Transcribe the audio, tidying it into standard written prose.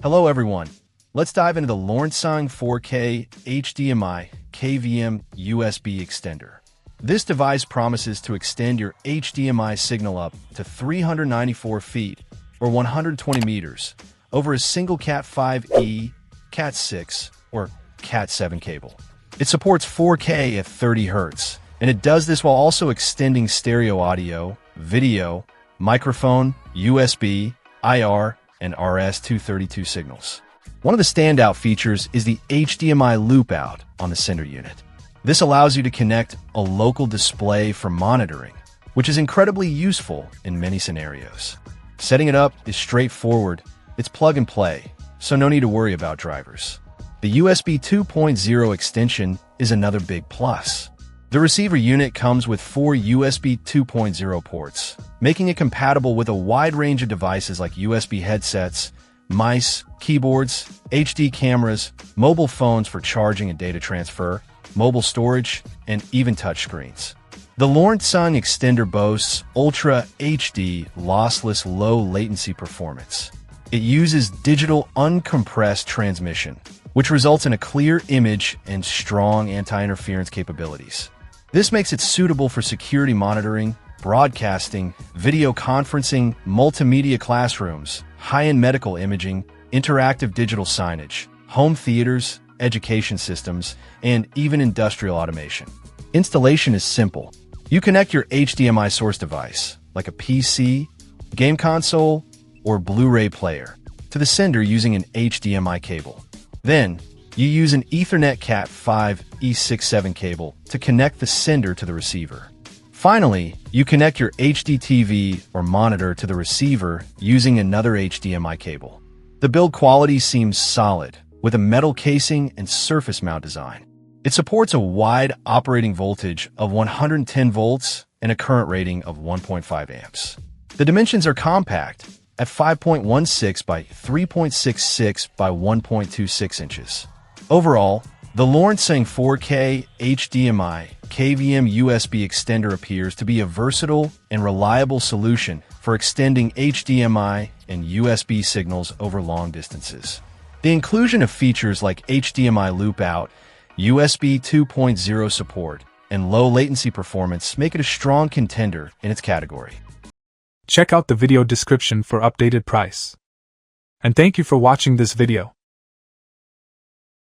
Hello everyone. Let's dive into the LornCeng 4K HDMI KVM USB extender. This device promises to extend your HDMI signal up to 394 feet or 120 meters over a single Cat5e, Cat6, or Cat7 cable. It supports 4K at 30 Hz, and it does this while also extending stereo audio, video, microphone, USB, IR, and RS-232 signals. One of the standout features is the HDMI loop out on the sender unit. This allows you to connect a local display for monitoring, which is incredibly useful in many scenarios. Setting it up is straightforward. It's plug and play, so no need to worry about drivers. The USB 2.0 extension is another big plus. The receiver unit comes with 4 USB 2.0 ports, making it compatible with a wide range of devices like USB headsets, mice, keyboards, HD cameras, mobile phones for charging and data transfer, mobile storage, and even touchscreens. The LornCeng extender boasts Ultra HD lossless low latency performance. It uses digital uncompressed transmission, which results in a clear image and strong anti-interference capabilities. This makes it suitable for security monitoring, broadcasting, video conferencing, multimedia classrooms, high-end medical imaging, interactive digital signage, home theaters, education systems, and even industrial automation. Installation is simple. You connect your HDMI source device, like a PC, game console, or Blu-ray player, to the sender using an HDMI cable. Then, you use an Ethernet Cat5e 6.7 cable to connect the sender to the receiver. Finally, you connect your HD TV or monitor to the receiver using another HDMI cable. The build quality seems solid, with a metal casing and surface mount design. It supports a wide operating voltage of 110 volts and a current rating of 1.5 amps. The dimensions are compact at 5.16 by 3.66 by 1.26 inches. Overall, the LornCeng 4K HDMI KVM USB extender appears to be a versatile and reliable solution for extending HDMI and USB signals over long distances. The inclusion of features like HDMI loop out, USB 2.0 support, and low latency performance make it a strong contender in its category. Check out the video description for updated price. And thank you for watching this video.